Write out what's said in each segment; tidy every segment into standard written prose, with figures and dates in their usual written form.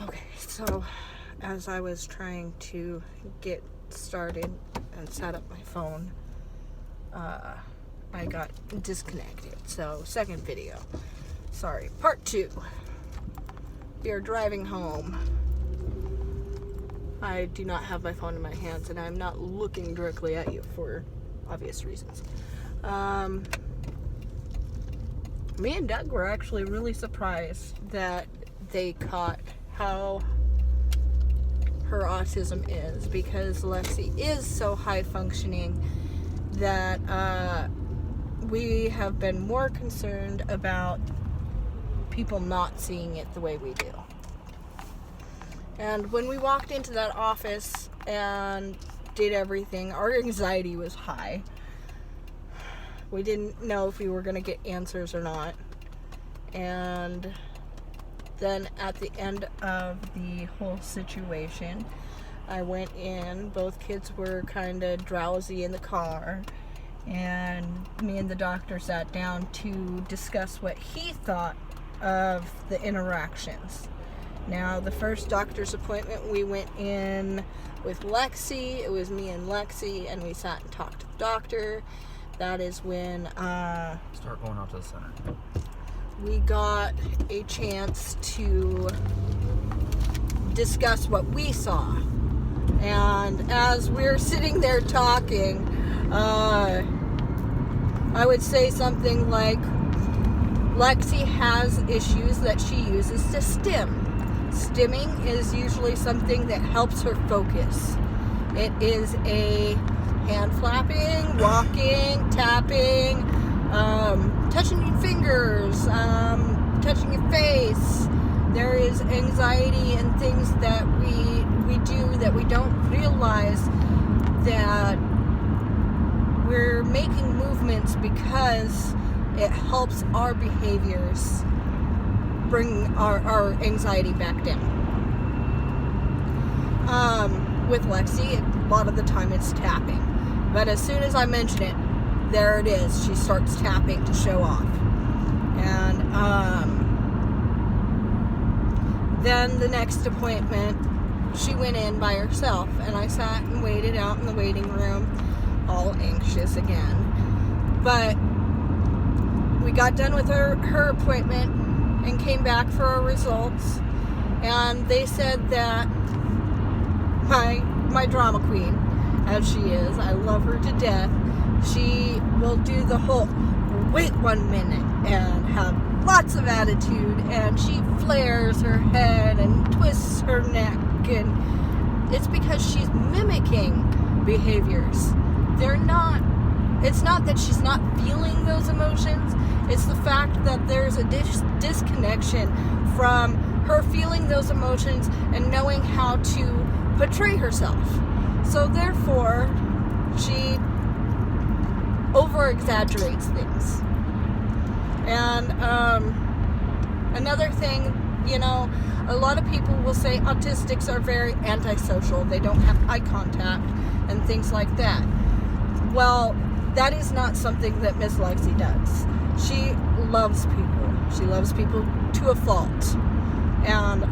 Okay, so as I was trying to get started and set up my phone, I got disconnected. So, second video. Sorry, part 2. We are driving home. I do not have my phone in my hands, and I'm not looking directly at you for obvious reasons. Me and Doug were actually really surprised that they caught how her autism is, because Lexi is so high functioning that we have been more concerned about people not seeing it the way we do. And when we walked into that office and did everything, our anxiety was high. We didn't know if we were going to get answers or not. And then at the end of the whole situation, I went in. Both kids were kind of drowsy in the car. And me and the doctor sat down to discuss what he thought of the interactions. Now, the first doctor's appointment, we went in with Lexi. It was me and Lexi, and we sat and talked to the doctor. That is when start going out to the center. We got a chance to discuss what we saw. And as we're sitting there talking, I would say something like, Lexi has issues that she uses to stim. Stimming is usually something that helps her focus. It is a hand flapping, walking, tapping, touching your fingers, touching your face. There is anxiety and things that we do that we don't realize that we're making movements because it helps our behaviors bring our anxiety back down. With Lexi, a lot of the time it's tapping. But as soon as I mention it, there it is. She starts tapping to show off. And then the next appointment, she went in by herself. And I sat and waited out in the waiting room, all anxious again. But we got done with her appointment and came back for our results. And they said that my drama queen, as she is, I love her to death, she will do the whole wait 1 minute and have lots of attitude, and she flares her head and twists her neck, and it's because she's mimicking behaviors. It's not that she's not feeling those emotions, it's the fact that there's a disconnection from her feeling those emotions and knowing how to portray herself. So therefore, she over-exaggerates things. And another thing, a lot of people will say autistics are very antisocial. They don't have eye contact and things like that. Well, that is not something that Miss Lexi does. She loves people. She loves people to a fault. And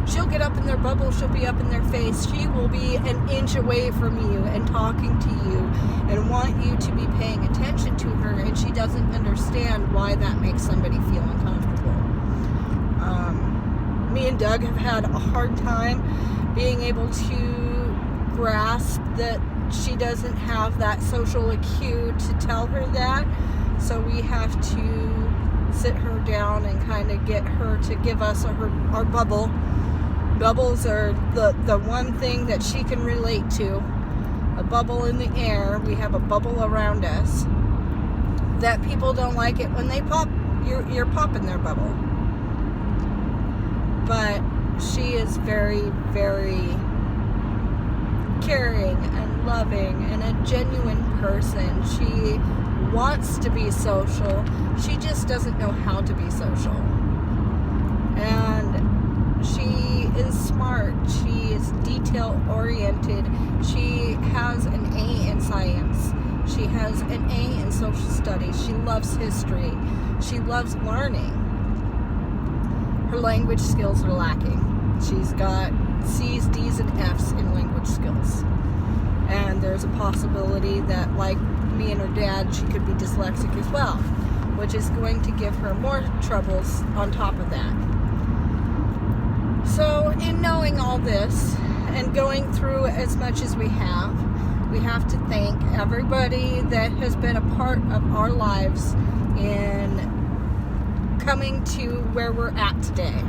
she'll get up in their bubble. She'll be up in their face. She will be an inch away from you and talking to you and want you to be paying attention to her. And she doesn't understand why that makes somebody feel uncomfortable. Me and Doug have had a hard time being able to grasp that she doesn't have that social cue to tell her that. So we have to sit her down and kind of get her to give us our bubble. Bubbles are the one thing that she can relate to. A bubble in the air. We have a bubble around us. That people don't like it when they pop. You're popping their bubble. But she is very, very caring and loving and a genuine person. She wants to be social. She just doesn't know how to be social. And she is smart. She is detail-oriented. She has an A in science. She has an A in social studies. She loves history. She loves learning. Her language skills are lacking. She's got C's, D's, and F's in language skills. And there's a possibility that, like me and her dad, she could be dyslexic as well, which is going to give her more troubles on top of that. So, in knowing all this and going through as much as we have to thank everybody that has been a part of our lives in coming to where we're at today.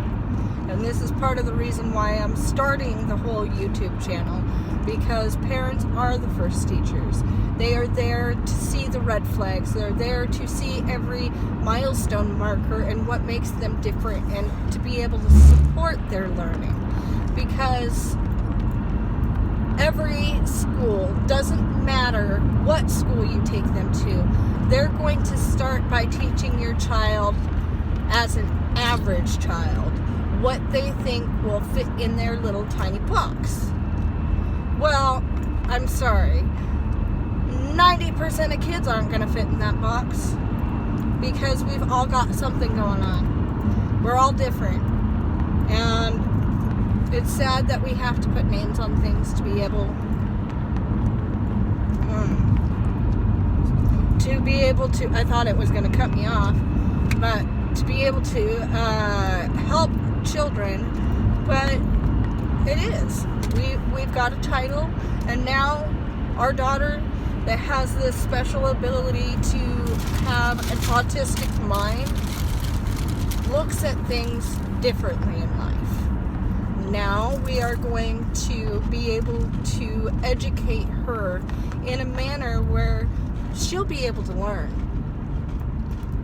And this is part of the reason why I'm starting the whole YouTube channel, because parents are the first teachers. They are there to see the red flags. They're there to see every milestone marker and what makes them different, and to be able to support their learning. Because every school, doesn't matter what school you take them to, they're going to start by teaching your child, as an average child, what they think will fit in their little tiny box. Well, I'm sorry. 90% of kids aren't going to fit in that box, because we've all got something going on. We're all different. And it's sad that we have to put names on things to be able to, I thought it was going to cut me off, but to be able to help children. But it is. We've got a title, and now our daughter that has this special ability to have an autistic mind looks at things differently in life. Now we are going to be able to educate her in a manner where she'll be able to learn.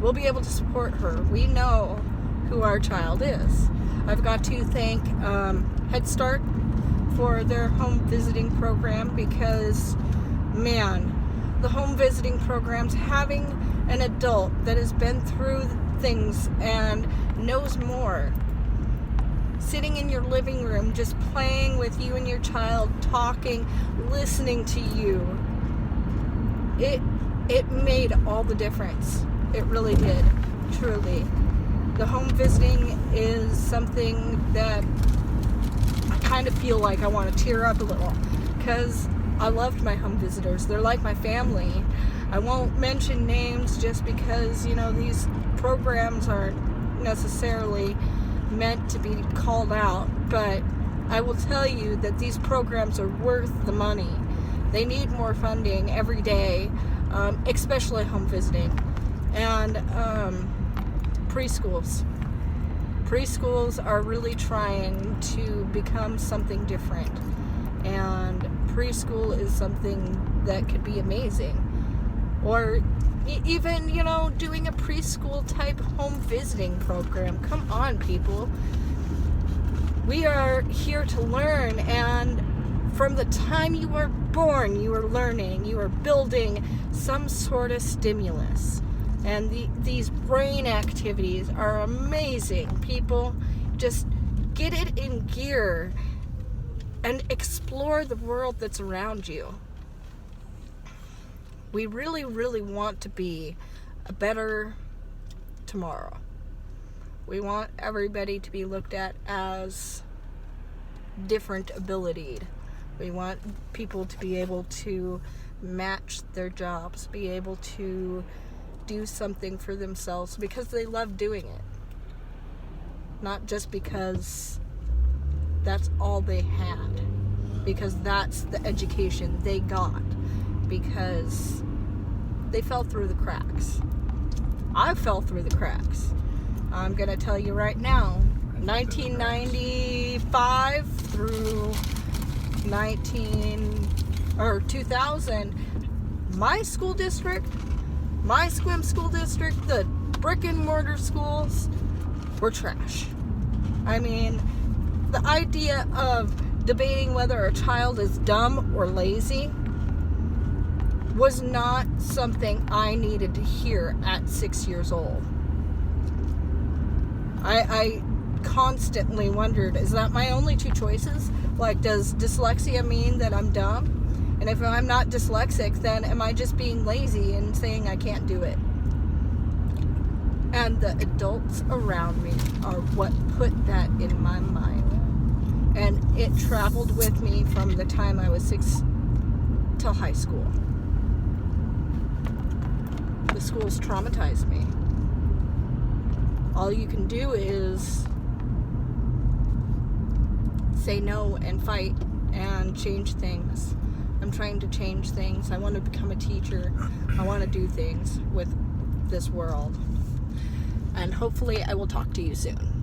We'll be able to support her. We know who our child is. I've got to thank Head Start for their home visiting program, because, man, the home visiting programs, having an adult that has been through things and knows more, sitting in your living room, just playing with you and your child, talking, listening to you, it made all the difference. It really did, truly. The home visiting is something that I kind of feel like I want to tear up a little, because I loved my home visitors. They're like my family. I won't mention names just because, these programs aren't necessarily meant to be called out, but I will tell you that these programs are worth the money. They need more funding every day, especially home visiting. And preschools. Preschools are really trying to become something different. And preschool is something that could be amazing. Or even, doing a preschool type home visiting program. Come on, people. We are here to learn, and from the time you are born, you are learning, you are building some sort of stimulus. And these brain activities are amazing. People, just get it in gear and explore the world that's around you. We really, really want to be a better tomorrow. We want everybody to be looked at as different abilitied. We want people to be able to match their jobs, be able to do something for themselves because they love doing it. Not just because that's all they had, because that's the education they got, because they fell through the cracks. I fell through the cracks. I'm gonna tell you right now, 1995 through 2000, my school district, my SQUIM school district, the brick and mortar schools were trash. I mean, the idea of debating whether a child is dumb or lazy was not something I needed to hear at 6 years old. I constantly wondered, is that my only two choices? Like, does dyslexia mean that I'm dumb? And if I'm not dyslexic, then am I just being lazy and saying I can't do it? And the adults around me are what put that in my mind. And it traveled with me from the time I was 6 till high school. The schools traumatized me. All you can do is say no and fight and change things. I'm trying to change things. I want to become a teacher. I want to do things with this world. And hopefully I will talk to you soon.